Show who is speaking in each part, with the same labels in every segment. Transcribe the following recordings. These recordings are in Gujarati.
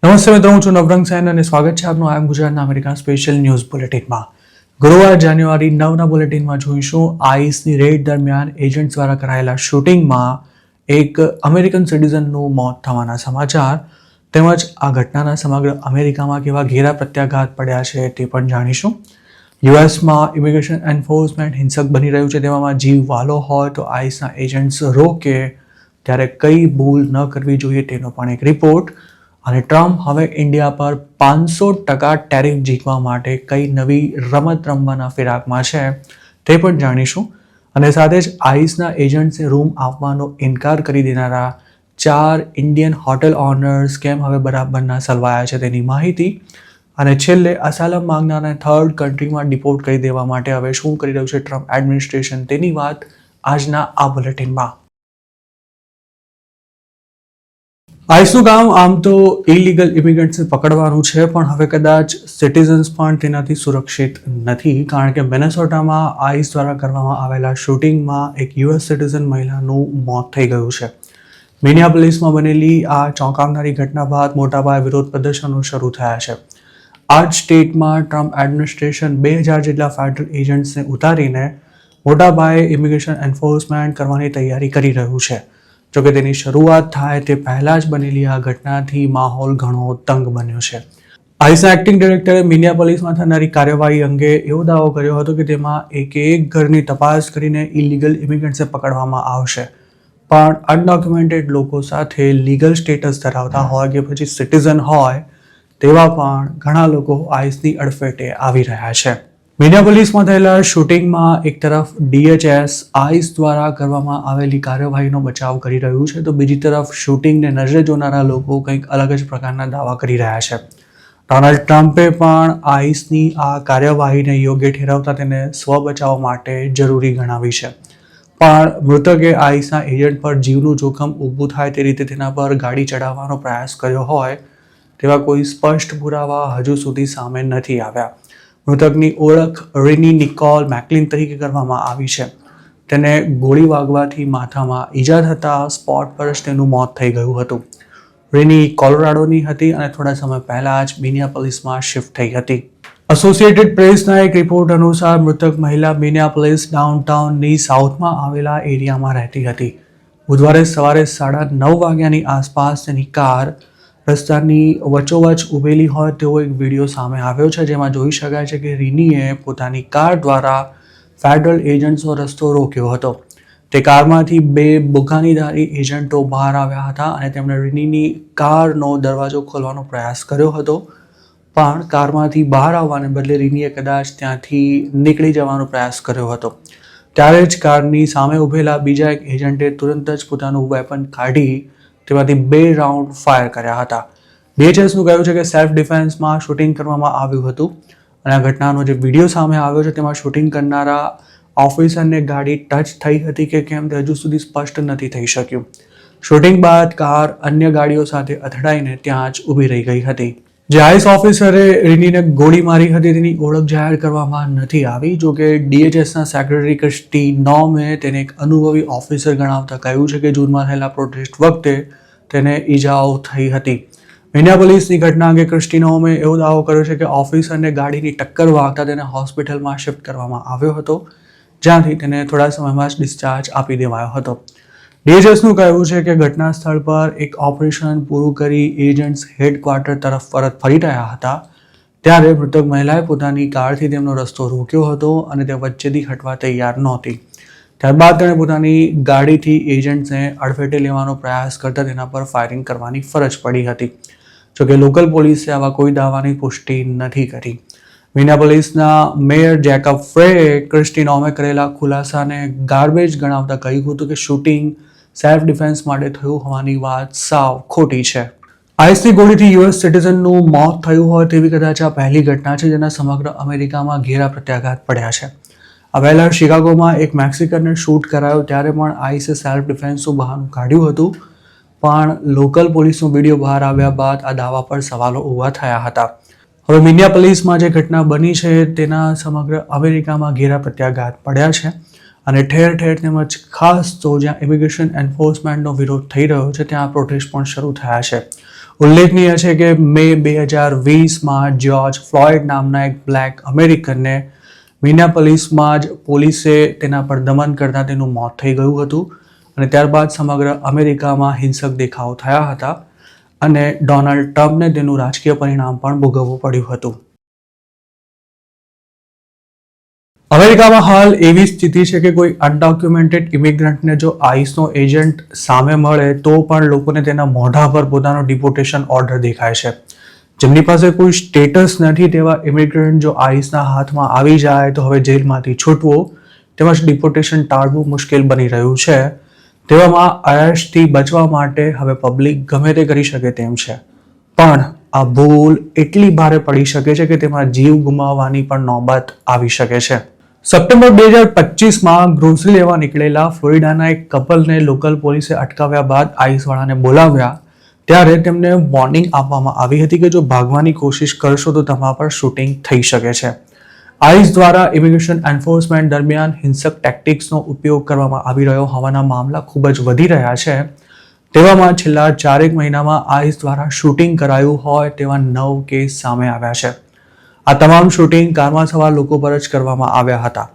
Speaker 1: નમસ્તે મિત્રો, હું છું નવરંગ સેન અને સ્વાગત છે આપનું આઈ એમ ગુજરાતના અમેરિકા સ્પેશિયલ ન્યૂઝ બુલેટિનમાં. ગુરુવાર જાન્યુઆરી 9ના બુલેટિનમાં જોઈશું આઈસની રેડ દરમિયાન એજન્ટ દ્વારા કરાયેલા શૂટિંગમાં એક અમેરિકન સિટીઝનનું મોત થવાના સમાચાર તેમજ આ ઘટનાના સમગ્ર અમેરિકામાં કેવા ઘેરા પ્રત્યાઘાત પડ્યા છે તે પણ જાણીશું. યુએસમાં ઇમિગ્રેશન એન્ફોર્સમેન્ટ હિંસક બની રહ્યું છે, તેવામાં જીવ વાલો હોય તો આઈસના એજન્ટ્સ રોકે ત્યારે કઈ ભૂલ ન કરવી જોઈએ તેનો પણ એક રિપોર્ટ. અને ટ્રમ્પ હવે ઇન્ડિયા પર 500% ટેરિફ જીતવા માટે કઈ નવી રમત રમવાના ફિરાકમાં છે તે પણ જાણીશું. અને સાથે જ આઈસના એજન્ટ્સને રૂમ આપવાનો ઇનકાર કરી દેનારા 4 ઇન્ડિયન હોટેલ ઓનર્સ કેમ હવે બરાબરના સલવાયા છે તેની માહિતી. અને છેલ્લે અસાલમ માંગનારને થર્ડ કન્ટ્રીમાં ડિપોર્ટ કરી દેવા માટે હવે શું કરી રહ્યું છે ટ્રમ્પ એડમિનિસ્ટ્રેશન તેની વાત આજના આ બુલેટિનમાં. આઈસનું કામ આમ તો ઇલીગલ ઇમિગ્રન્ટ્સને પકડવાનું છે, પણ હવે કદાચ સિટીઝન્સ પણ તેનાથી સુરક્ષિત નથી, કારણ કે મિનેસોટામાં આઈસ દ્વારા કરવામાં આવેલા શૂટિંગમાં એક યુએસ સિટીઝન મહિલાનું મોત થઈ ગયું છે. મિનિયાપોલિસમાં બનેલી આ ચોંકાવનારી ઘટના બાદ મોટાપાયે વિરોધ પ્રદર્શનો શરૂ થયા છે. આ જ સ્ટેટમાં ટ્રમ્પ એડમિનિસ્ટ્રેશન 2000 જેટલા ફેડરલ એજન્ટ્સને ઉતારીને મોટાપાયે ઇમિગ્રેશન એન્ફોર્સમેન્ટ કરવાની તૈયારી કરી રહ્યું છે. જોકે તેની શરૂઆત થાય તે પહેલાં જ બનેલી આ ઘટનાથી માહોલ ઘણો તંગ બન્યો છે. આઈસના એક્ટિંગ ડાયરેક્ટરે મિનિયાપોલિસમાં થનારી કાર્યવાહી અંગે એવો દાવો કર્યો હતો કે તેમાં એક ઘરની તપાસ કરીને ઇલીગલ ઇમિગ્રન્ટ્સને પકડવામાં આવશે, પણ અનડોક્યુમેન્ટેડ લોકો સાથે લીગલ સ્ટેટસ ધરાવતા હોય કે પછી સિટીઝન હોય તેવા પણ ઘણા લોકો આઈસની અડફેટે આવી રહ્યા છે. મિનિયાપોલિસમાં થયેલા શૂટિંગમાં એક તરફ DHS આઈસ દ્વારા કરવામાં આવેલી કાર્યવાહીનો બચાવ કરી રહ્યું છે, તો બીજી તરફ શૂટિંગને નજરે જોનારા લોકો કંઈક અલગ જ પ્રકારના દાવા કરી રહ્યા છે. ડોનાલ્ડ ટ્રમ્પે પણ આઈસની આ કાર્યવાહીને યોગ્ય ઠેરવતા તેને સ્વ બચાવ માટે જરૂરી ગણાવી છે, પણ મૃતકે આઈસના એજન્ટ પર જીવનું જોખમ ઊભું થાય તે રીતે તેના પર ગાડી ચડાવવાનો પ્રયાસ કર્યો હોય તેવા કોઈ સ્પષ્ટ પુરાવા હજુ સુધી સામે નથી આવ્યા. મૃતકની ઓળખ રીની નિકોલ મેકલિન તરીકે કરવામાં આવી છે. તેને ગોળી વાગવાથી માથામાં ઈજા થતાં સ્પોટ પર જ તેનું મોત થઈ ગયું હતું. રીની કોલોરાડોની હતી અને થોડા સમય પહેલા જ મિનિયાપોલિસમાં શિફ્ટ થઈ હતી. એસોસિએટેડ પ્રેસના એક રિપોર્ટ અનુસાર મૃતક મહિલા મિનિયાપોલિસ ડાઉનટાઉનની સાઉથમાં આવેલા એરિયામાં રહેતી હતી. બુધવારે સવારે 9:30 વાગ્યાની આસપાસ તેની કાર રસ્તાની વચ્ચોવચ ઊભેલી હોય તેવો એક વિડીયો સામે આવ્યો છે, જેમાં જોઈ શકાય છે કે રીનીએ પોતાની કાર દ્વારા ફેડરલ એજન્ટ્સનો રસ્તો રોક્યો હતો. તે કારમાંથી 2 બુકાનીધારી એજન્ટો બહાર આવ્યા હતા અને તેમણે રીનીની કારનો દરવાજો ખોલવાનો પ્રયાસ કર્યો હતો, પણ કારમાંથી બહાર આવવાને બદલે રીનીએ કદાચ ત્યાંથી નીકળી જવાનો પ્રયાસ કર્યો હતો. ત્યારે જ કારની સામે ઊભેલા બીજા એક એજન્ટે તુરંત જ પોતાનું વેપન કાઢી તેમાંથી 2 રાઉન્ડ ફાયર કર્યા હતા. DHSનું કહેવું છે કે સેલ્ફ ડિફેન્સમાં શૂટિંગ કરવામાં આવ્યું હતું અને આ ઘટનાનો જે વિડીયો સામે આવ્યો છે તેમાં શૂટિંગ કરનારા ઓફિસરને ગાડી ટચ થઈ હતી કે કેમ તે હજુ સુધી સ્પષ્ટ નથી થઈ શક્યું. શૂટિંગ બાદ કાર અન્ય ગાડીઓ સાથે અથડાઈને ત્યાં જ ઊભી રહી ગઈ હતી. જે આઈસ ઓફિસરે રીનીને ગોળી મારી હતી તેની ઓળખ જાહેર કરવામાં નથી આવી. જોકે DHSના સેક્રેટરી ક્રિસ્ટી નોમે તેને એક અનુભવી ઓફિસર ગણાવતા કહ્યું છે કે જૂનમાં થયેલા પ્રોટેસ્ટ વખતે તેને ઈજાઓ થઈ હતી. મિનિયાપોલિસની ઘટના અંગે ક્રિસ્ટી નોમે એવો દાવો કર્યો છે કે ઓફિસરને ગાડીની ટક્કર વાગતા તેને હોસ્પિટલમાં શિફ્ટ કરવામાં આવ્યો હતો, જ્યાંથી તેને થોડા સમયમાં જ ડિસ્ચાર્જ આપી દેવાયો હતો. DHSનું કહેવું છે કે ઘટના સ્થળ પર એક ઓપરેશન પૂરું કરી એજન્ટ્સ હેડક્વાર્ટર તરફ પરત ફરી રહ્યા હતા ત્યારે મૃતક મહિલાએ પોતાની કારથી તેમનો રસ્તો રોક્યો હતો અને તે વચ્ચેથી હટવા તૈયાર નહોતી. ત્યારબાદ તેણે પોતાની ગાડીથી એજન્ટ્સને અડફેટે લેવાનો પ્રયાસ કરતા તેના પર ફાયરિંગ કરવાની ફરજ પડી હતી. જોકે લોકલ પોલીસે આવા કોઈ દાવાની પુષ્ટિ નથી કરી. મિનિયાપોલિસના મેયર જેકબ ફ્રેએ ક્રિસ્ટી નોમે કરેલા ખુલાસાને ગાર્બેજ ગણાવતા કહ્યું હતું કે શૂટિંગ સેલ્ફ ડિફેન્સ માટે થયું હોવાની વાત સાવ ખોટી છે. આઈસની ગોળીથી યુએસ સિટીઝનનું મોત થયું હોય તેવી કદાચ આ પહેલી ઘટના છે જેના સમગ્ર અમેરિકામાં ઘેરા પ્રત્યાઘાત પડ્યા છે. આ પહેલા શિકાગોમાં એક મેક્સિકનને શૂટ કરાયો ત્યારે પણ આઈસે સેલ્ફ ડિફેન્સનું બહાનું કાઢ્યું હતું, પણ લોકલ પોલીસનો વિડીયો બહાર આવ્યા બાદ આ દાવા પર સવાલો ઊભા થયા હતા. હવે મિનિયાપોલિસમાં જે ઘટના બની છે તેના સમગ્ર અમેરિકામાં ઘેરા પ્રત્યાઘાત પડ્યા છે અને ઠેર ઠેર તેમજ ખાસ તો જ્યાં ઇમિગ્રેશન એન્ફોર્સમેન્ટનો વિરોધ થઈ રહ્યો છે ત્યાં પ્રોટેસ્ટ પણ શરૂ થયા છે. ઉલ્લેખનીય છે કે મે 2020માં જ્યોર્જ ફ્લોયડ નામના એક બ્લેક અમેરિકનને મિનિયાપોલિસમાં જ પોલીસે તેના પર દમન કરતા તેનું મોત થઈ ગયું હતું અને ત્યારબાદ સમગ્ર અમેરિકામાં હિંસક દેખાવો થયા હતા અને ડોનાલ્ડ ટ્રમ્પને તેનું રાજકીય પરિણામ પણ ભોગવવું પડ્યું હતું. અમેરિકામાં હાલ એવી સ્થિતિ છે કે કોઈ અનડોક્યુમેન્ટેડ ઇમિગ્રન્ટને જો આઈસનો એજન્ટ સામે મળે તો પણ લોકોને તેના મોઢા પર પોતાનો ડિપોર્ટેશન ઓર્ડર દેખાય છે. જેમની પાસે કોઈ સ્ટેટસ નથી તેવા ઇમિગ્રન્ટ જો આઈસના હાથમાં આવી જાય તો હવે જેલમાંથી છૂટવું તેમજ ડિપોર્ટેશન ટાળવું મુશ્કેલ બની રહ્યું છે. તેવામાં અરેસ્ટથી બચવા માટે હવે પબ્લિક ગમે તે કરી શકે તેમ છે, પણ આ ભૂલ એટલી ભારે પડી શકે છે કે તેમાં જીવ ગુમાવવાની પણ નોબત આવી શકે છે. સપ્ટેમ્બર 2025માં ગ્રોસરી લેવા નીકળેલા ફ્લોરિડાના એક કપલને લોકલ પોલીસે અટકાવ્યા બાદ આઈસવાળાને બોલાવ્યા ત્યારે તેમને વોર્નિંગ આપવામાં આવી હતી કે જો ભાગવાની કોશિશ કરશો તો તમારા પર શૂટિંગ થઈ શકે છે. આઈસ દ્વારા ઇમિગ્રેશન એન્ફોર્સમેન્ટ દરમિયાન હિંસક ટેક્ટિક્સનો ઉપયોગ કરવામાં આવી રહ્યો હોવાના મામલા ખૂબ જ વધી રહ્યા છે. તેવામાં છેલ્લા 4 મહિનામાં આઈસ દ્વારા શૂટિંગ કરાયું હોય તેવા 9 કેસ સામે આવ્યા છે. આ તમામ શૂટિંગ કારમાં સવાર લોકો પર જ કરવામાં આવ્યા હતા.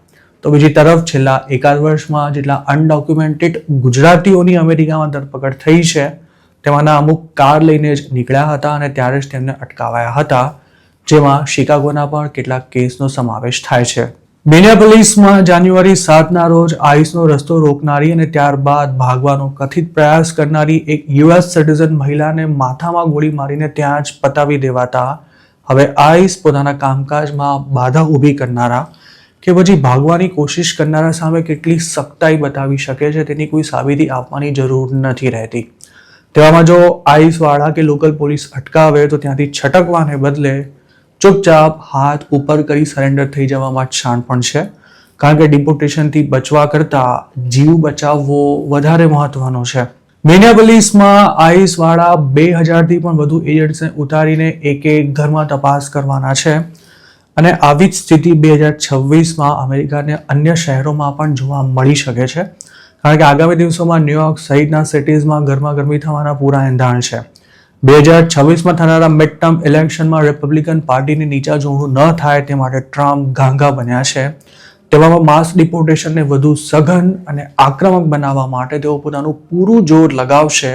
Speaker 1: તો બીજી તરફ છેલ્લા એકાદ વર્ષમાં જેટલા અનડોક્યુમેન્ટેડ ગુજરાતીઓની અમેરિકામાં ધરપકડ થઈ છે તેમાંના અમુક કાર લઈને જ નીકળ્યા હતા અને ત્યારે જ તેમને અટકાવાયા હતા, જેમાં શિકાગોના પણ કેટલાક કેસનો સમાવેશ થાય છે. મિનિયાપોલિસમાં જાન્યુઆરી 7ના રોજ આઈસનો રસ્તો રોકનારી અને ત્યારબાદ ભાગવાનો કથિત પ્રયાસ કરનારી એક યુએસ સિટીઝન મહિલાને માથામાં ગોળી મારીને ત્યાં જ પતાવી દેવાતા હવે આઈસ પોતાના કામકાજમાં બાધા ઊભી કરનારા કે પછી ભાગવાની કોશિશ કરનારા સામે કેટલી સખ્તાઈ બતાવી શકે છે તેની કોઈ સાબિતી આપવાની જરૂર નથી રહેતી. તેવામાં જો આઈસવાળા કે લોકલ પોલીસ અટકાવે તો ત્યાંથી છટકવાને બદલે ચૂપચાપ હાથ ઉપર કરી સરેન્ડર થઈ જવામાં જ શાણપણ છે, કારણ કે ડિપોર્ટેશનથી બચવા કરતાં જીવ બચાવવો વધારે મહત્વનો છે. મિનિયાપોલિસમાં આઈસવાળા 2000થી પણ વધુ એજન્ટ્સને ઉતારીને એક ઘરમાં તપાસ કરવાના છે અને આવી જ સ્થિતિ 2026માં અમેરિકાને અન્ય શહેરોમાં પણ જોવા મળી શકે છે, કારણ કે આગામી દિવસોમાં ન્યુયોર્ક સહિતના સિટીઝમાં ગરમાગરમી થવાના પૂરા એંધાણ છે. 2026માં થનારા મિડ ટર્મ ઇલેક્શનમાં રિપબ્લિકન પાર્ટીને નીચા જોડું ન થાય તે માટે ટ્રમ્પ ઘાંઘા બન્યા છે. તેવામાં માસ ડિપોર્ટેશનને વધુ સઘન અને આક્રમક બનાવવા માટે તેઓ પોતાનું પૂરું જોર લગાવશે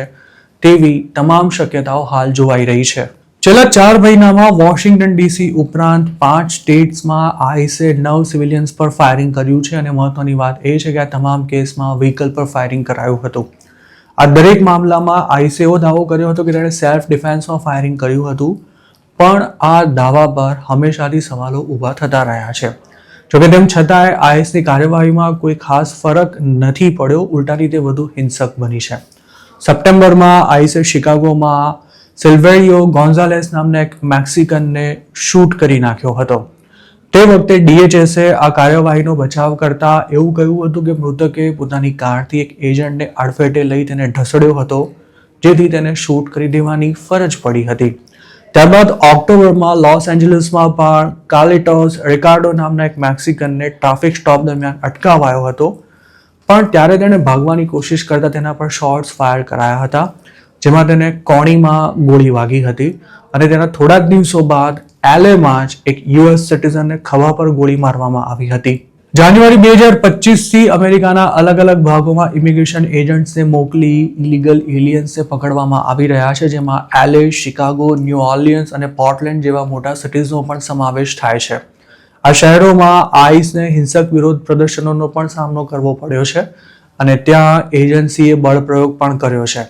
Speaker 1: તેવી તમામ શક્યતાઓ હાલ જોવાઈ રહી છે. છેલ્લા 4 મહિનામાં વોશિંગ્ટન ડીસી ઉપરાંત 5 સ્ટેટ્સમાં આઈસે 9 સિવિલિયન્સ પર ફાયરિંગ કર્યું છે અને મહત્વની વાત એ છે કે આ તમામ કેસમાં વ્હીકલ પર ફાયરિંગ કરાયું હતું. આ દરેક મામલામાં આઈસે એવો દાવો કર્યો હતો કે તેણે સેલ્ફ ડિફેન્સમાં ફાયરિંગ કર્યું હતું, પણ આ દાવા પર હંમેશાથી સવાલો ઊભા થતા રહ્યા છે. જોકે તેમ છતાંય આઈએસની કાર્યવાહીમાં કોઈ ખાસ ફરક નથી પડ્યો, ઉલટાની તે વધુ હિંસક બની છે. સપ્ટેમ્બરમાં આઈસે શિકાગોમાં સિલ્વેરિયો ગોન્ઝાલેસ નામના એક મેક્સિકનને શૂટ કરી નાખ્યો હતો. તે વખતે ડીએચએસે આ કાર્યવાહીનો બચાવ કરતા એવું કહ્યું હતું કે મૃતકે પોતાની કારથી એક એજન્ટને અડફેટે લઈ તેને ઢસડ્યો હતો, જેથી તેને શૂટ કરી દેવાની ફરજ પડી હતી. ત્યારબાદ ઓક્ટોબરમાં લોસ એન્જલસમાં પણ કાર્લિટોસ રિકાર્ડો નામના એક મેક્સિકનને ટ્રાફિક સ્ટોપ દરમિયાન અટકાવાયો હતો, પણ ત્યારે તેણે ભાગવાની કોશિશ કરતા તેના પર શોટ્સ ફાયર કરાયા હતા, જેમાં તેને કોણીમાં ગોળી વાગી હતી અને તેના થોડા જ દિવસો બાદ એલએમાં જ એક યુએસ સિટીઝનને ખભા પર ગોળી મારવામાં આવી હતી. જાન્યુઆરી 2025થી અમેરિકાના અલગ અલગ ભાગોમાં ઇમિગ્રેશન એજન્ટ્સને મોકલી ઇલીગલ એલિયન્સને પકડવામાં આવી રહ્યા છે, જેમાં એલે, શિકાગો, ન્યૂ ઓર્લિયન્સ અને પોર્ટલેન્ડ જેવા મોટા સિટીઝનો પણ સમાવેશ થાય છે. આ શહેરોમાં આઈસને હિંસક વિરોધ પ્રદર્શનોનો પણ સામનો કરવો પડ્યો છે અને ત્યાં એજન્સીએ બળપ્રયોગ પણ કર્યો છે.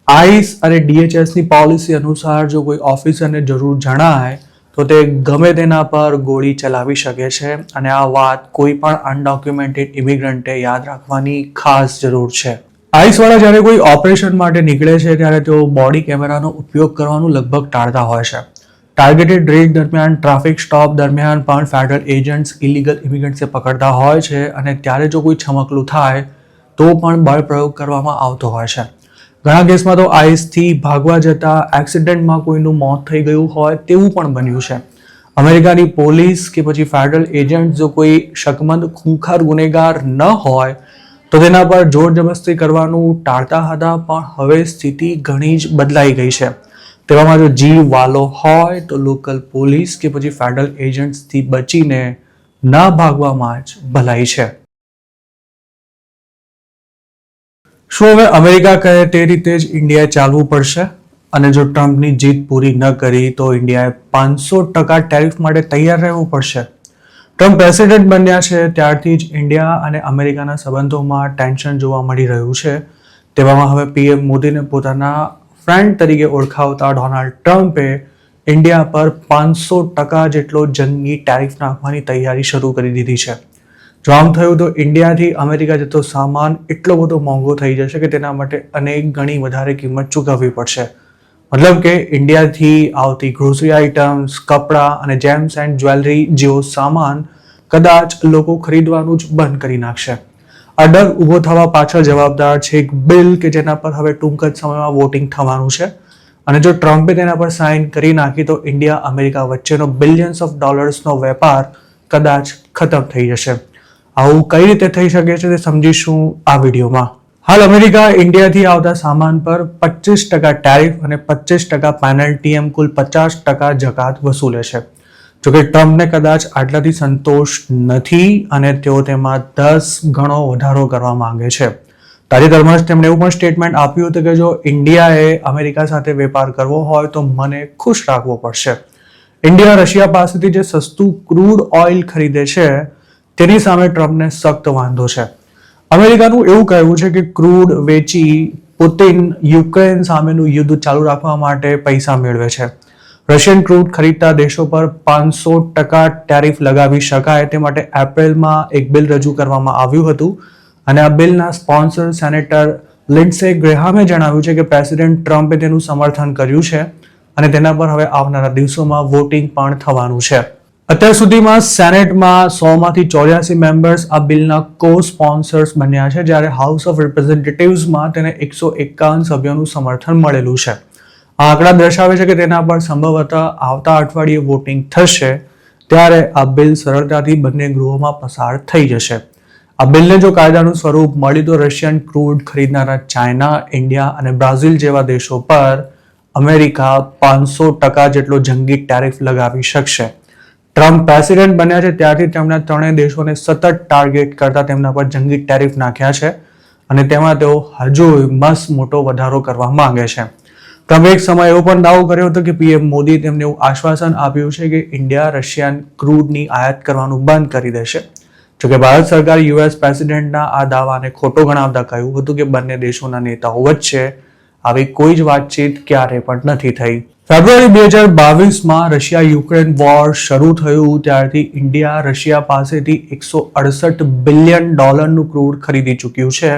Speaker 1: આઈસ અને ડીએચએસની પોલિસી અનુસાર જો કોઈ ઓફિસરને જરૂર જણાય તો તે ગમે તેના પર ગોળી ચલાવી શકે છે અને આ વાત કોઈ પણ અનડોક્યુમેન્ટેડ ઇમિગ્રન્ટે યાદ રાખવાની ખાસ જરૂર છે. આઈસવાળા જ્યારે કોઈ ઓપરેશન માટે નીકળે છે ત્યારે તેઓ બોડી કેમેરાનો ઉપયોગ કરવાનું લગભગ ટાળતા હોય છે. ટાર્ગેટેડ રેડ દરમિયાન, ટ્રાફિક સ્ટોપ દરમિયાન પણ ફેડરલ એજન્ટ્સ ઇલીગલ ઇમિગ્રન્ટ્સને પકડતા હોય છે અને ત્યારે જો કોઈ છમકલું થાય તો પણ બળ પ્રયોગ કરવામાં આવતો હોય છે. ઘણા કેસમાં તો આઈસથી ભાગવા જતા એક્સિડન્ટમાં કોઈનું મોત થઈ ગયું હોય તેવું પણ બન્યું છે. અમેરિકાની પોલીસ કે પછી ફેડરલ એજન્ટ જો કોઈ શકમંદ ખૂંખાર ગુનેગાર ન હોય તો તેના પર જોર જબરદસ્તી કરવાનું ટાળતા હતા, પણ હવે સ્થિતિ ઘણી જ બદલાઈ ગઈ છે. તેવામાં જો જીવ વાલો હોય તો લોકલ પોલીસ કે પછી ફેડરલ એજન્ટ્સથી બચીને ન ભાગવામાં જ ભલાઈ છે. શું હવે અમેરિકા કહે તે રીતે જ ઇન્ડિયાએ ચાલવું પડશે? અને જો ટ્રમ્પની જીત પૂરી ન કરી તો ઇન્ડિયાએ 500% ટેરિફ માટે તૈયાર રહેવું પડશે. ટ્રમ્પ પ્રેસિડેન્ટ બન્યા છે ત્યારથી જ ઇન્ડિયા અને અમેરિકાના સંબંધોમાં ટેન્શન જોવા મળી રહ્યું છે. તેવામાં હવે પીએમ મોદીને પોતાના ફ્રેન્ડ તરીકે ઓળખાવતા ડોનાલ્ડ ટ્રમ્પે ઇન્ડિયા પર 500% જેટલો જંગી ટેરિફ નાખવાની તૈયારી શરૂ કરી દીધી છે. જો આમ થયું તો ઇન્ડિયાથી અમેરિકા જતો સામાન એટલો બધો મોંઘો થઈ જશે કે તેના માટે અનેક ગણી વધારે કિંમત ચૂકવવી પડશે. મતલબ કે ઇન્ડિયાથી આવતી ગ્રોસરી આઇટમ્સ, કપડાં અને જેમ્સ એન્ડ જ્વેલરી જેવો સામાન કદાચ લોકો ખરીદવાનું જ બંધ કરી નાખશે. આ ડર ઊભો થવા પાછળ જવાબદાર છે એક બિલ કે જેના પર હવે ટૂંક જ સમયમાં વોટિંગ થવાનું છે. અને જો ટ્રમ્પે તેના પર સાઇન કરી નાખી તો ઇન્ડિયા અમેરિકા વચ્ચેનો બિલિયન્સ ઓફ ડોલર્સનો વેપાર કદાચ ખતમ થઈ જશે. આવું કઈ રીતે થઈ શકે છે તે સમજીશું આ વિડીયોમાં. હાલ અમેરિકા ઇન્ડિયાથી આવતા સામાન પર 25% ટેરિફ અને 25% પેનલ્ટી એમ કુલ 50% જકાત વસૂલે છે. જોકે ટ્રમ્પને કદાચ આટલાથી સંતોષ નથી અને તેઓ તેમાં 10 ગણો વધારો કરવા માંગે છે. તાજેતરમાં જ તેમણે એવું પણ સ્ટેટમેન્ટ આપ્યું હતું કે જો ઇન્ડિયાએ અમેરિકા સાથે વેપાર કરવો હોય તો મને ખુશ રાખવો પડશે. ઇન્ડિયા રશિયા પાસેથી જે સસ્તું ક્રૂડ ઓઇલ ખરીદે છે તેની સામે ટ્રમ્પને સખ્ત વાંધો છે. અમેરિકાનું એવું કહેવું છે કે ક્રૂડ વેચી પુતિન યુક્રેન સામેનું યુદ્ધ ચાલુ રાખવા માટે પૈસા મેળવે છે. રશિયન ક્રૂડ ખરીદતા દેશો પર 500% ટેરિફ લગાવી શકાય તે માટે એપ્રિલમાં એક બિલ રજૂ કરવામાં આવ્યું હતું અને આ બિલના સ્પોન્સર સેનેટર લિન્ડસે ગ્રેહામે જણાવ્યું છે કે પ્રેસિડેન્ટ ટ્રમ્પે તેનું સમર્થન કર્યું છે અને તેના પર હવે આવનારા દિવસોમાં વોટિંગ પણ થવાનું છે. અત્યાર સુધીમાં સેનેટમાં 100માંથી 84 મેમ્બર્સ આ બિલના કો સ્પોન્સર્સ બન્યા છે, જ્યારે હાઉસ ઓફ રિપ્રેઝેન્ટેટિવ્સમાં તેને 151 સભ્યોનું સમર્થન મળેલું છે. આ આંકડા દર્શાવે છે કે તેના પર સંભવતઃ આવતા અઠવાડિયે વોટિંગ થશે ત્યારે આ બિલ સરળતાથી બંને ગૃહોમાં પસાર થઈ જશે. આ બિલને જો કાયદાનું સ્વરૂપ મળી તો રશિયન ક્રૂડ ખરીદનારા ચાઇના, ઇન્ડિયા અને બ્રાઝિલ જેવા દેશો પર અમેરિકા 500% જેટલો જંગી ટેરિફ લગાવી શકશે. ટ્રમ્પ પ્રેસિડેન્ટ બન્યા છે ત્યારથી તેમણે ત્રણેય દેશોને સતત ટાર્ગેટ કરતા તેમના પર જંગી ટેરિફ નાખ્યા છે અને તેમાં તેઓ હજુ મસ્ત મોટો વધારો કરવા માંગે છે. ટ્રમ્પે એક સમય એવો પણ દાવો કર્યો હતો કે પીએમ મોદી તેમને એવું આશ્વાસન આપ્યું છે કે ઇન્ડિયા રશિયન ક્રૂડની આયાત કરવાનું બંધ કરી દેશે. જોકે ભારત સરકાર યુએસ પ્રેસિડેન્ટના આ દાવાને ખોટો ગણાવતા કહ્યું હતું કે બંને દેશોના નેતાઓ વચ્ચે આવી કોઈ જ વાતચીત ક્યારે પણ નથી થઈ. ફેબ્રુઆરી 2022માં રશિયા યુક્રેન વોર શરૂ થયું ત્યારથી ઇન્ડિયા રશિયા પાસેથી $168 બિલિયન ક્રૂડ ખરીદી ચૂક્યું છે.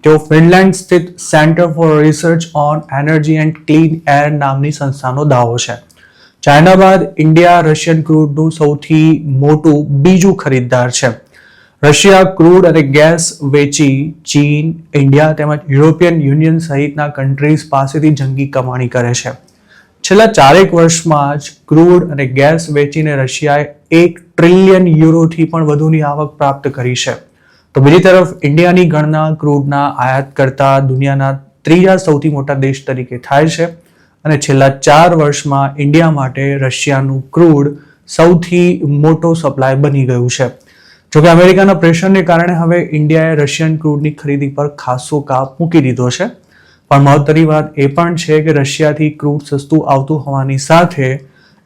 Speaker 1: તેઓ ફિનલેન્ડ સ્થિત centre for research on energy and clean air નામની સંસ્થાનો દાવો છે. ચાઇના બાદ ઇન્ડિયા રશિયન ક્રૂડનું સૌથી મોટું બીજું ખરીદદાર છે. રશિયા ક્રૂડ અને ગેસ વેચી ચીન, ઇન્ડિયા તેમજ યુરોપિયન યુનિયન સહિતના કન્ટ્રીઝ પાસેથી જંગી કમાણી કરે છે. છેલ્લા 4 વર્ષમાં જ ક્રૂડ અને ગેસ વેચીને રશિયાએ €1 ટ્રિલિયન પણ વધુની આવક પ્રાપ્ત કરી છે. તો બીજી તરફ ઇન્ડિયાની ગણના ક્રૂડના આયાત કરતા દુનિયાના ત્રીજા સૌથી મોટા દેશ તરીકે થાય છે અને છેલ્લા 4 વર્ષમાં ઇન્ડિયા માટે રશિયાનું ક્રૂડ સૌથી મોટો સપ્લાય બની ગયું છે. જોકે અમેરિકાના પ્રેશરને કારણે હવે ઇન્ડિયાએ રશિયન ક્રૂડની ખરીદી પર ખાસો કાપ મૂકી દીધો છે. પણ મહત્વની વાત એ પણ છે કે રશિયાથી ક્રૂડ સસ્તું આવતું હોવાની સાથે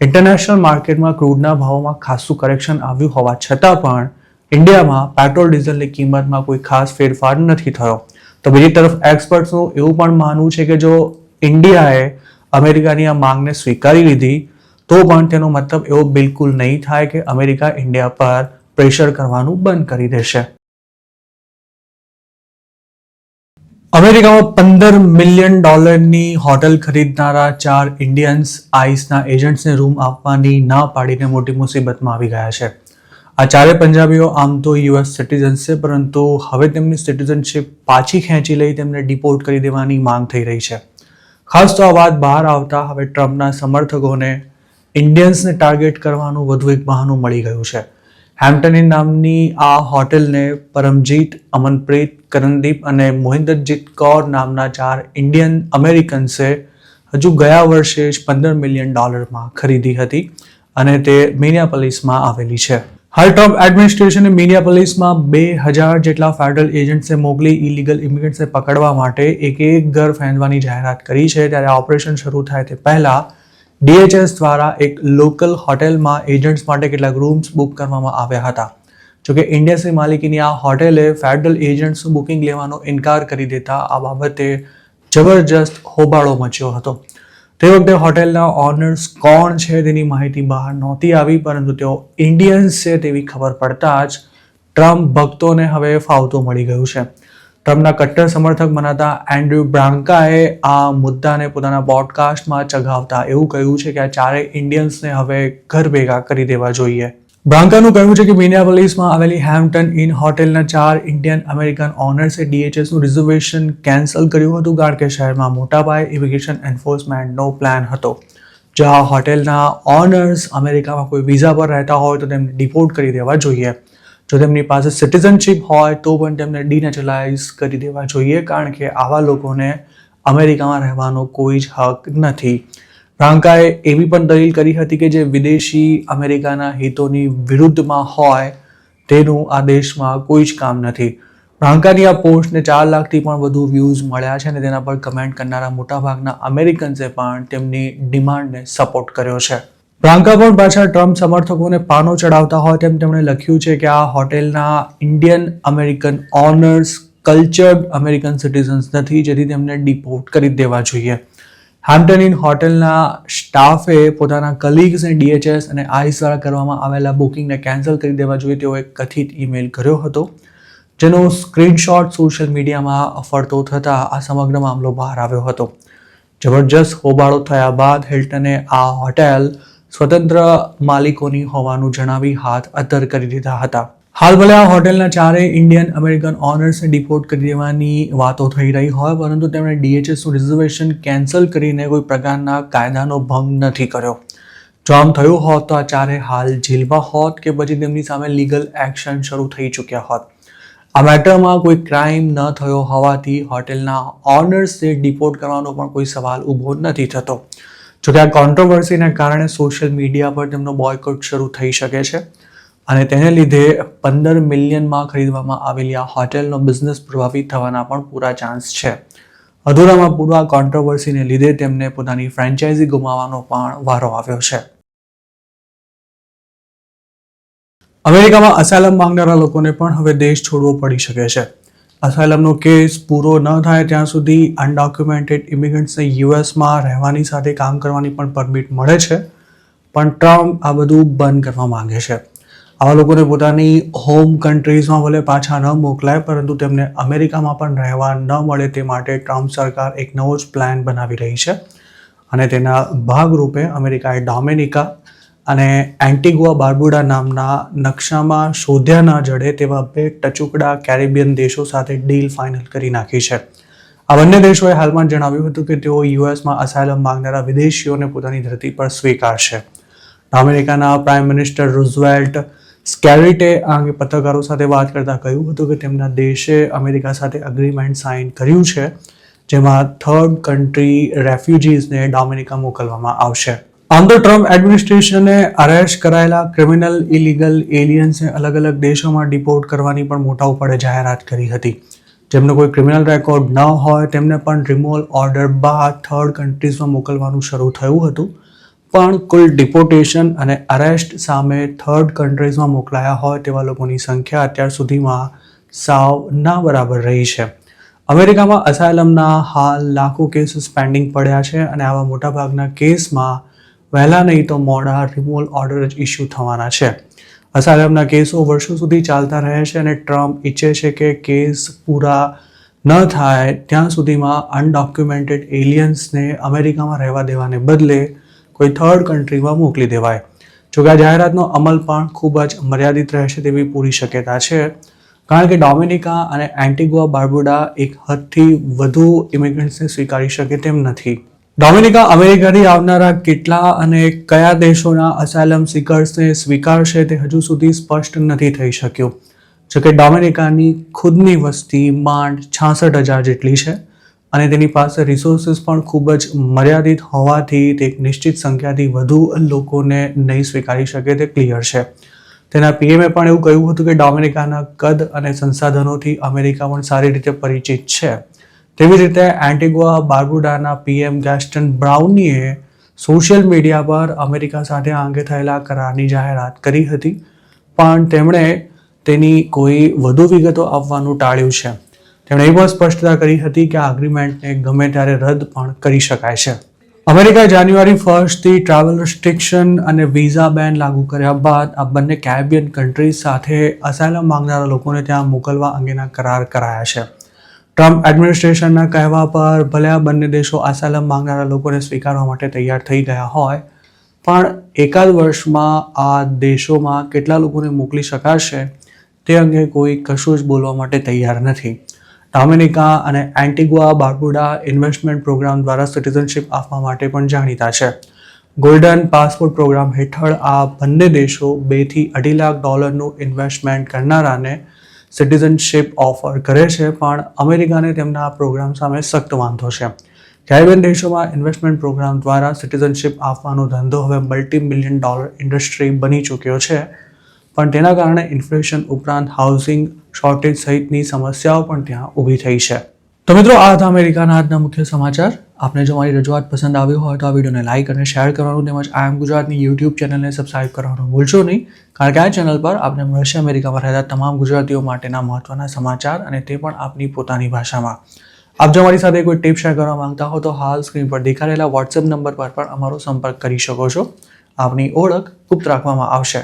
Speaker 1: ઇન્ટરનેશનલ માર્કેટમાં ક્રૂડના ભાવોમાં ખાસું કરેક્શન આવ્યું હોવા છતાં પણ ઇન્ડિયામાં પેટ્રોલ ડીઝલની કિંમતમાં કોઈ ખાસ ફેરફાર નથી થયો. તો બીજી તરફ એક્સપર્ટ્સનું એવું પણ માનવું છે કે જો ઇન્ડિયાએ અમેરિકાની આ માંગને સ્વીકારી લીધી તો પણ તેનો મતલબ એવો બિલકુલ નહીં થાય કે અમેરિકા ઇન્ડિયા પર પ્રેશર કરવાનું બંધ કરી દેશે. અમેરિકામાં $15 મિલિયન હોટલ ખરીદનારા 4 ઇન્ડિયન્સ આઈસના એજન્ટ્સને રૂમ આપવાની ના પાડીને મોટી મુસીબતમાં આવી ગયા છે. આ 4 પંજાબીઓ આમ તો યુએસ સિટીઝન્સ છે, પરંતુ હવે તેમની સિટીઝનશીપ પાછી ખેંચી લઈ તેમને ડિપોર્ટ કરી દેવાની માંગ થઈ રહી છે. ખાસ તો આ વાત બહાર આવતા હવે ટ્રમ્પના સમર્થકોને ઇન્ડિયન્સને ટાર્ગેટ કરવાનું વધુ એક બહાનું મળી ગયું છે. હેમ્પટન ઇન નામની આ હોટેલને પરમજીત, અમનપ્રીત, કરણદીપ અને મોહિન્દરજીત કૌર નામના 4 ઇન્ડિયન અમેરિકન્સે હજુ ગયા વર્ષે જ $15 મિલિયન ખરીદી હતી અને તે મિનિયાપોલિસમાં આવેલી છે. હાલ ટ્રમ્પ એડમિનિસ્ટ્રેશને મિનિયાપોલિસમાં 2000 જેટલા ફેડરલ એજન્ટ્સને મોકલી ઇલીગલ ઇમિગ્રન્ટ્સને પકડવા માટે એક ઘર ફેંદવાની જાહેરાત કરી છે. ત્યારે ઓપરેશન શરૂ થાય તે પહેલા DHS દ્વારા એક લોકલ હોટેલમાં એજન્ટ્સ માટે કેટલાક રૂમ્સ બુક કરવામાં આવ્યા હતા. જોકે ઇન્ડિયન્સની માલિકીની આ હોટેલે ફેડરલ એજન્ટ્સનું બુકિંગ લેવાનો ઇનકાર કરી દેતા આ બાબતે જબરજસ્ત હોબાળો મચ્યો હતો. તે વખતે હોટેલના ઓનર્સ કોણ છે તેની માહિતી બહાર નહોતી આવી, પરંતુ તેઓ ઇન્ડિયન્સ છે તેવી ખબર પડતા જ ટ્રમ્પ ભક્તોને હવે ફાવતું મળી ગયું છે. ટ્રમ્પના કટ્ટર સમર્થક મનાતા એન્ડ્રુ બ્રાન્કાએ આ મુદ્દાને પોતાના પોડકાસ્ટમાં ચગાવતા એવું કહ્યું છે કે આ 4 ઇન્ડિયન્સને હવે ઘર ભેગા કરી દેવા જોઈએ. બ્રાન્કાનું કહ્યું છે કે મિનિયાપોલિસમાં આવેલી હેમ્પટન ઇન હોટેલના 4 ઇન્ડિયન અમેરિકન ઓનર્સે DHSનું રિઝર્વેશન કેન્સલ કર્યું હતું કારણ કે શહેરમાં મોટા પાયે ઇમિગ્રેશન એન્ફોર્સમેન્ટનો પ્લાન હતો. જો આ હોટેલના ઓનર્સ અમેરિકામાં કોઈ વિઝા પર રહેતા હોય તો તેમને ડિપોર્ટ કરી દેવા જોઈએ. જો તેમની પાસે સિટીઝનશીપ હોય તો પણ તેમને ડિનેચરલાઇઝ કરી દેવા જોઈએ કારણ કે આવા લોકોને અમેરિકામાં રહેવાનો કોઈ જ હક નથી. બ્રાન્કાએ એવી પણ દલીલ કરી હતી કે જે વિદેશી અમેરિકાના હિતોની વિરુદ્ધમાં હોય તેનું આ દેશમાં કોઈ જ કામ નથી. બ્રાન્કાની આ પોસ્ટને 4 લાખથી પણ વધુ વ્યૂઝ મળ્યા છે અને તેના પર કમેન્ટ કરનારા મોટાભાગના અમેરિકન્સે પણ તેમની ડિમાન્ડને સપોર્ટ કર્યો છે. બ્રાન્કા પણ પાછા ટ્રમ્પ સમર્થકોને પાનો ચડાવતા હોય તેમ તેમણે લખ્યું છે કે આ હોટેલના Indian American owners cultured American citizens નથી, જેથી તેમને ડિપોર્ટ કરી દેવા જોઈએ. હેમ્પટન ઇન હોટેલના સ્ટાફે પોતાના કલીગ્સને DHS અને ICE દ્વારા કરવામાં આવેલા બુકિંગને કેન્સલ કરી દેવા જોઈએ તેવો એક કથિત ઈમેલ કર્યો હતો, જેનો સ્ક્રીનશોટ સોશિયલ મીડિયામાં ફરતો થતાં આ સમગ્ર મામલો બહાર આવ્યો હતો. જબરજસ્ત હોબાળો થયા બાદ હિલ્ટને આ હોટેલ સ્વતંત્ર માલિકોની હોવાનું જણાવી હાથ અદ્ધર કરી દીધા હતા. હાલ ભલે આ હોટેલના 4 ઇન્ડિયન અમેરિકન ઓનર્સને ડિપોર્ટ કરી દેવાની વાતો થઈ રહી હોય, પરંતુ તેમણે DHSનું રિઝર્વેશન કેન્સલ કરીને કોઈ પ્રકારના કાયદાનો ભંગ નથી કર્યો. જો આમ થયું હોત તો આ 4 હાલ જેલમાં હોત કે પછી તેમની સામે લીગલ એક્શન શરૂ થઈ ચૂક્યા હોત. આ મેટરમાં કોઈ ક્રાઇમ ન થયો હોવાથી હોટેલના ઓનર્સને ડિપોર્ટ કરવાનો પણ કોઈ સવાલ ઊભો નથી થતો. જોકે આ કોન્ટ્રોવર્સીને કારણે સોશિયલ મીડિયા પર તેમનો બોયકોટ શરૂ થઈ શકે છે અને તેને લીધે 15 મિલિયનમાં ખરીદવામાં આવેલી આ હોટેલનો બિઝનેસ પ્રભાવિત થવાના પણ પૂરા ચાન્સ છે. અધૂરામાં પૂરા કોન્ટ્રોવર્સીને લીધે તેમને પોતાની ફ્રેન્ચાઇઝી ગુમાવવાનો પણ વારો આવ્યો છે. અમેરિકામાં અસાયલમ માંગનારા લોકોને પણ હવે દેશ છોડવો પડી શકે છે. અસાયલમનો કેસ પૂરો ન થાય ત્યાં સુધી અનડોક્યુમેન્ટેડ ઇમિગ્રન્ટ્સને યુએસમાં રહેવાની સાથે કામ કરવાની પણ પરમિટ મળે છે, પણ ટ્રમ્પ આ બધું બંધ કરવા માંગે છે. આવા લોકોને પોતાની હોમ કન્ટ્રીઝમાં ભલે પાછા ન મોકલાય, પરંતુ તેમને અમેરિકામાં પણ રહેવા ન મળે તે માટે ટ્રમ્પ સરકાર એક નવો જ પ્લાન બનાવી રહી છે અને તેના ભાગરૂપે અમેરિકાએ ડોમિનિકા અને એન્ટિગુઆ બાર્બુડા નામના નકશામાં શોધ્યા ન જડે તેવા 2 ટચુકડા કેરેબિયન દેશો સાથે ડીલ ફાઇનલ કરી નાખી છે. આ બંને દેશોએ હાલમાં જણાવ્યું હતું કે તેઓ યુએસમાં અસાયલમ માંગનારા વિદેશીઓને પોતાની ધરતી પર સ્વીકારશે. અમેરિકાના પ્રાઇમ મિનિસ્ટર રૂઝવેલ્ટ સ્કેરિટે આ અંગે પત્રકારો સાથે વાત કરતા કહ્યું હતું કે તેમના દેશે અમેરિકા સાથે અગ્રીમેન્ટ સાઇન કર્યું છે, જેમાં થર્ડ કન્ટ્રી રેફ્યુજીસને ડોમિનિકા મોકલવામાં આવશે. આમ તો ટ્રમ્પ એડમિનિસ્ટ્રેશને અરેસ્ટ કરાયેલા ક્રિમિનલ ઇલીગલ એલિયન્સને અલગ અલગ દેશોમાં ડિપોર્ટ કરવાની પણ મોટા ઉપાડે જાહેરાત કરી હતી. જેમનો કોઈ ક્રિમિનલ રેકોર્ડ ન હોય તેમને પણ રિમૂવલ ઓર્ડર બાદ થર્ડ કન્ટ્રીઝમાં મોકલવાનું શરૂ થયું હતું, પણ કુલ ડિપોર્ટેશન અને અરેસ્ટ સામે થર્ડ કન્ટ્રીઝમાં મોકલાયા હોય તેવા લોકોની સંખ્યા અત્યાર સુધીમાં સાવ ના બરાબર રહી છે. અમેરિકામાં અસાયલમના હાલ લાખો કેસીસ પેન્ડિંગ પડ્યા છે અને આવા મોટાભાગના કેસમાં વહેલા નહીં તો મોડા રિમૂવલ ઓર્ડર જ ઇસ્યુ થવાના છે. અસાયલમના કેસો વર્ષો સુધી ચાલતા રહે છે અને ટ્રમ્પ ઈચ્છે છે કે કેસ પૂરા ન થાય ત્યાં સુધીમાં અનડોક્યુમેન્ટેડ એલિયન્સને અમેરિકામાં રહેવા દેવાને બદલે કોઈ થર્ડ કન્ટ્રીમાં મોકલી દેવાય. જોકે આ જાહેરાતનો અમલ પણ ખૂબ જ મર્યાદિત રહેશે તેવી પૂરી શક્યતા છે, કારણ કે ડોમિનિકા અને એન્ટિગુઆ બાર્બુડા એક હદથી વધુ ઇમિગ્રન્ટ્સને સ્વીકારી શકે તેમ નથી. ડોમિનિકા અમેરિકાથી આવનારા કેટલા અને કયા દેશોના અસાયલમ સિકર્સને સ્વીકારશે તે હજુ સુધી સ્પષ્ટ નથી થઈ શક્યું. જોકે ડોમિનિકાની ખુદની વસ્તી માંડ 66,000 જેટલી છે અને તેની પાસે રિસોર્સિસ પણ ખૂબ જ મર્યાદિત હોવાથી તે એક નિશ્ચિત સંખ્યાથી વધુ લોકોને નહીં સ્વીકારી શકે તે ક્લિયર છે. તેના પીએમએ પણ એવું કહ્યું હતું કે ડોમિનિકાના કદ અને સંસાધનોથી અમેરિકા પણ સારી રીતે પરિચિત છે. તેવી રીતે એન્ટિગુઆ બાર્બુડાના પીએમ ગેસ્ટન બ્રાઉનીએ સોશિયલ મીડિયા પર અમેરિકા સાથે આ અંગે થયેલા કરારની જાહેરાત કરી હતી, પણ તેમણે તેની કોઈ વધુ વિગતો આપવાનું ટાળ્યું છે. તેમણે એ પણ સ્પષ્ટતા કરી હતી કે આ અગ્રીમેન્ટને ગમે ત્યારે રદ પણ કરી શકાય છે. અમેરિકાએ જાન્યુઆરી 1થી ટ્રાવેલ રિસ્ટ્રિક્શન અને વિઝા બેન લાગુ કર્યા બાદ આ બંને કેરેબિયન કન્ટ્રીઝ સાથે અસાયલમ માંગનારા લોકોને ત્યાં મોકલવા અંગેના કરાર કરાયા છે. ટ્રમ્પ એડમિનિસ્ટ્રેશનના કહેવા પર ભલે આ બંને દેશો અસાયલમ માંગનારા લોકોને સ્વીકારવા માટે તૈયાર થઈ ગયા હોય, પણ એકાદ વર્ષમાં આ દેશોમાં કેટલા લોકોને મોકલી શકાશે તે અંગે કોઈ કશું જ બોલવા માટે તૈયાર નથી. ડોમિનિકા અને એન્ટિગુઆ બાર્બુડા ઇન્વેસ્ટમેન્ટ પ્રોગ્રામ દ્વારા સિટીઝનશિપ આપવા માટે પણ જાણીતા છે. ગોલ્ડન પાસપોર્ટ પ્રોગ્રામ હેઠળ આ બંને દેશો $2 થી $2.5 લાખ ઇન્વેસ્ટમેન્ટ કરનારાને સિટીઝનશિપ ઓફર કરે છે, પણ અમેરિકાને તેમના આ પ્રોગ્રામ સામે સખ્ત વાંધો છે. કેરેબિયન દેશોમાં ઇન્વેસ્ટમેન્ટ પ્રોગ્રામ દ્વારા સિટીઝનશિપ આપવાનો ધંધો હવે $multi-million ઇન્ડસ્ટ્રી બની ચૂક્યો છે, પણ તેના કારણે ઇન્ફ્લેશન ઉપરાંત હાઉસિંગ શોર્ટેજ સહિતની સમસ્યાઓ પણ ત્યાં ઊભી થઈ છે. તો મિત્રો, આ હતા અમેરિકાના આજના મુખ્ય સમાચાર. આપને જો મારી રજૂઆત પસંદ આવી હોય તો આ વિડીયોને લાઇક અને શેર કરવાનું તેમજ આઈ એમ ગુજરાતની યુટ્યુબ ચેનલને સબસ્ક્રાઇબ કરવાનું ભૂલશો નહીં, કારણ કે આ ચેનલ પર આપને મળશે અમેરિકામાં રહેતા તમામ ગુજરાતીઓ માટેના મહત્વના સમાચાર અને તે પણ આપની પોતાની ભાષામાં. આપ જો મારી સાથે કોઈ ટિપ શેર કરવા માંગતા હો તો હાલ સ્ક્રીન પર દેખાડેલા વોટ્સએપ નંબર પર પણ અમારો સંપર્ક કરી શકો છો. આપની ઓળખ ગુપ્ત રાખવામાં આવશે.